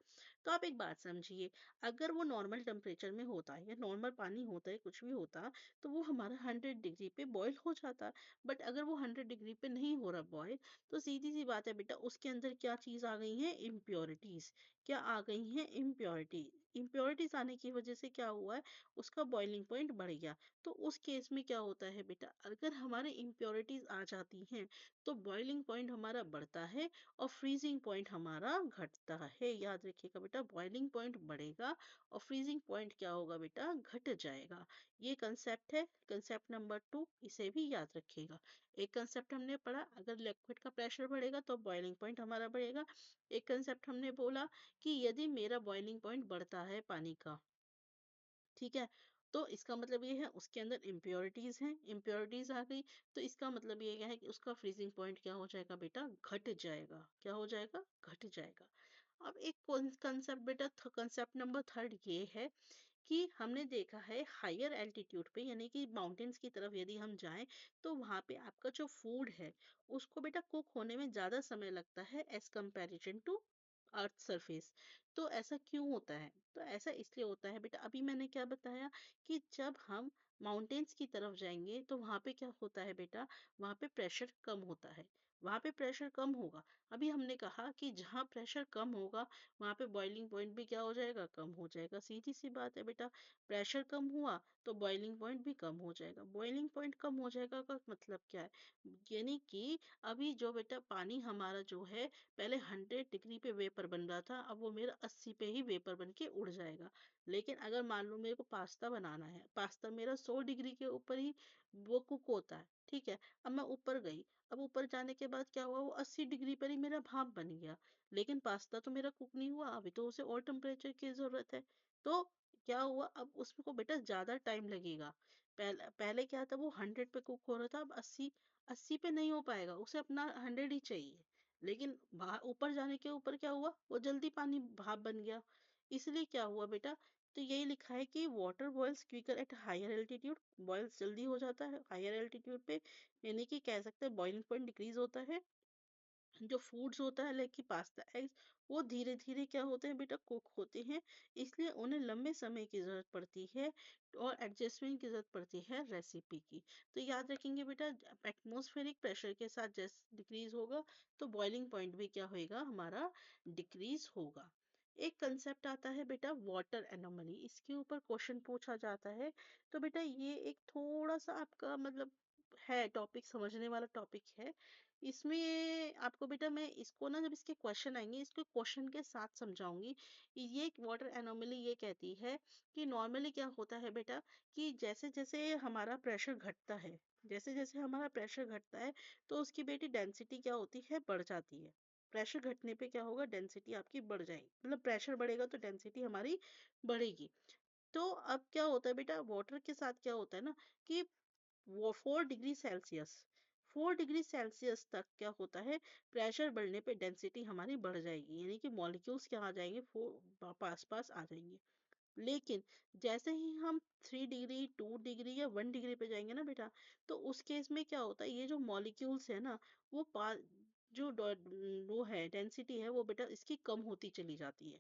तो आप एक बात समझिए, अगर वो नॉर्मल टेम्परेचर में होता है या नॉर्मल पानी होता है, कुछ भी होता, तो वो हमारा 100 डिग्री पे बॉईल हो जाता। बट अगर वो 100 डिग्री पे नहीं हो रहा बॉईल, तो सीधी सी बात है बेटा, उसके अंदर क्या चीज आ गई है, इम्प्योरिटीज। क्या आ गई है, इम्प्योरिटी। इम्प्योरिटीज आने की वजह से क्या हुआ है, उसका बॉइलिंग पॉइंट बढ़ गया। तो उस केस में क्या होता है बेटा, अगर हमारे इम्प्योरिटीज आ जाती हैं तो बॉइलिंग पॉइंट हमारा बढ़ता है और फ्रीजिंग पॉइंट हमारा घटता है। याद रखिएगा बेटा, बॉइलिंग पॉइंट बढ़ेगा और फ्रीजिंग पॉइंट क्या होगा बेटा, घट जाएगा। ये कंसेप्ट है, कंसेप्ट नंबर 2, इसे भी याद रखिएगा। एक कंसेप्ट हमने पढ़ा, अगर लिक्विड का प्रेशर बढ़ेगा तो बॉइलिंग पॉइंट हमारा बढ़ेगा। एक कंसेप्ट हमने बोला कि यदि मेरा बॉइलिंग पॉइंट बढ़ता है पानी का, ठीक है, तो इसका मतलब ये है उसके अंदर इम्प्योरिटीज हैं, इम्प्योरिटीज आ गई, तो इसका मतलब ये है कि उसका फ्रीजिंग पॉइंट क्या हो जाएगा बेटा, घट जाएगा। क्या हो जाएगा, घट जाएगा। अब एक कंसेप्ट बेटा, कंसेप्ट नंबर 3 ये है कि हमने देखा है हायर एल्टीट्यूड पे, यानी कि माउंटेन्स की तरफ यदि हम जाएं, तो वहां पे आपका जो फूड है उसको बेटा कुक होने में ज्यादा समय लगता है as comparison to earth surface. तो ऐसा क्यों होता है, तो ऐसा इसलिए होता है बेटा, अभी मैंने क्या बताया कि जब हम माउंटेन्स की तरफ जाएंगे तो वहां पे क्या होता है बेटा, वहां पे प्रेशर कम होता है, वहां पे प्रेशर कम होगा। अभी हमने कहा कि जहाँ प्रेशर कम होगा वहां पे बॉइलिंग पॉइंट भी क्या हो जाएगा, कम हो जाएगा। सीधी सी बात है बेटा, प्रेशर कम हुआ तो बॉइलिंग पॉइंट भी कम हो जाएगा। बॉइलिंग पॉइंट कम हो जाएगा का मतलब क्या है, यानी कि अभी जो बेटा पानी हमारा जो है, पहले 100 डिग्री पे वेपर बन रहा था, अब वो मेरा 80 पे ही वेपर बन के उड़ जाएगा। लेकिन अगर मान लो मेरे को पास्ता बनाना है, पास्ता मेरा 100 डिग्री के ऊपर ही वो कुक होता है, ठीक है। अब मैं ऊपर गई, अब ऊपर जाने के बाद क्या हुआ, वो 80 डिग्री पर ही मेरा भाप बन गया, लेकिन पास्ता तो मेरा कुक नहीं हुआ, अभी तो उसे और टेम्परेचर की जरूरत है। तो क्या हुआ, अब उसको बेटा ज्यादा टाइम लगेगा। पहले पहले क्या था, वो 100 पे कुक हो रहा था, अब 80 पे नहीं हो पाएगा, उसे अपना 100 ही चाहिए। लेकिन ऊपर जाने के ऊपर क्या हुआ, वो जल्दी पानी भाप बन गया। इसलिए क्या हुआ बेटा, तो यही लिखा है कि water boils quicker at higher altitude, boils जल्दी हो जाता है हायर एल्टीट्यूड पे, यानी कि कह सकते हैं बॉइलिंग पॉइंट डिक्रीज होता है। जो फूड्स होता है लाइक कि पास्ता एग्स, वो धीरे धीरे क्या होते हैं बेटा, कुक होते हैं, इसलिए उन्हें लंबे समय की जरूरत पड़ती है और एडजस्टमेंट की जरूरत पड़ती है रेसिपी की। तो याद रखेंगे बेटा, एटमॉस्फेरिक प्रेशर के साथ जैसे डिक्रीज होगा तो बॉइलिंग पॉइंट भी क्या होएगा हमारा, डिक्रीज होगा। एक कंसेप्ट आता है बेटा वाटर एनोमली, इसके ऊपर क्वेश्चन पूछा जाता है। तो बेटा ये एक थोड़ा सा आपका मतलब है, टॉपिक समझने वाला टॉपिक है। इसमें आपको बेटा मैं इसको ना, जब इसके क्वेश्चन आएंगे इसको क्वेश्चन के साथ समझाऊंगी। ये वाटर एनोमली ये कहती है कि नॉर्मली क्या होता है बेटा, कि जैसे जैसे हमारा प्रेशर घटता है, जैसे जैसे हमारा प्रेशर घटता है तो उसकी बेटी डेंसिटी क्या होती है, बढ़ जाती है। प्रेशर घटने पे क्या होगा, डेंसिटी आपकी बढ़ जाएगी, मतलब प्रेशर बढ़ेगा तो डेंसिटी हमारी बढ़ेगी। तो अब क्या होता है बेटा, वाटर के साथ क्या होता है ना, कि वो 4 डिग्री सेल्सियस, 4 डिग्री सेल्सियस तक क्या होता है, प्रेशर बढ़ने पे डेंसिटी हमारी बढ़ जाएगी, यानी कि मॉलिक्यूल्स क्या आ जाएंगे, फोर पास पास आ जाएंगे। लेकिन जैसे ही हम 3 डिग्री 2 डिग्री या 1 डिग्री पे जाएंगे ना बेटा, तो उस केस में क्या होता है, ये जो मॉलिक्यूल्स है ना, वो वो है डेंसिटी है वो बेटा इसकी कम होती चली जाती है।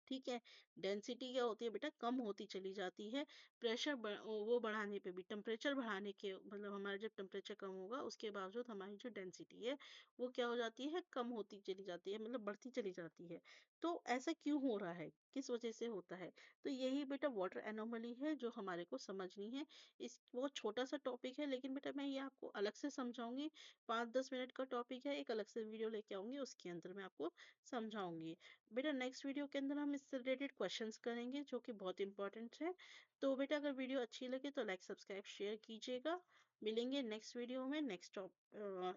ठीक है, डेंसिटी क्या होती है बेटा, कम होती चली जाती है। वो बढ़ाने पे भी, टेम्परेचर बढ़ाने के मतलब हमारा जब टेम्परेचर कम होगा उसके बावजूद हमारी जो डेंसिटी है वो क्या हो जाती है, कम होती चली जाती है, मतलब बढ़ती चली जाती है। तो ऐसा क्यों हो रहा है, किस वजह से होता है? तो यही बेटा वाटर एनोमली है जो हमारे को समझनी है। इस बहुत छोटा सा टॉपिक है, लेकिन बेटा मैं ये आपको अलग से समझाऊंगी। 5-10 मिनट का टॉपिक है, एक अलग से वीडियो लेके आऊंगी, उसके अंदर मैं आपको समझाऊंगी। बेटा नेक्स्ट वीडियो के अंदर हम इससे रिलेटेड क्वेश्चंस करेंगे जो कि बहुत इंपॉर्टेंट है। तो बेटा अगर वीडियो अच्छी लगे तो लाइक सब्सक्राइब शेयर कीजिएगा। मिलेंगे नेक्स्ट वीडियो में नेक्स्ट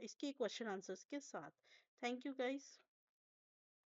इसके क्वेश्चन आंसर्स के साथ। Thank you guys.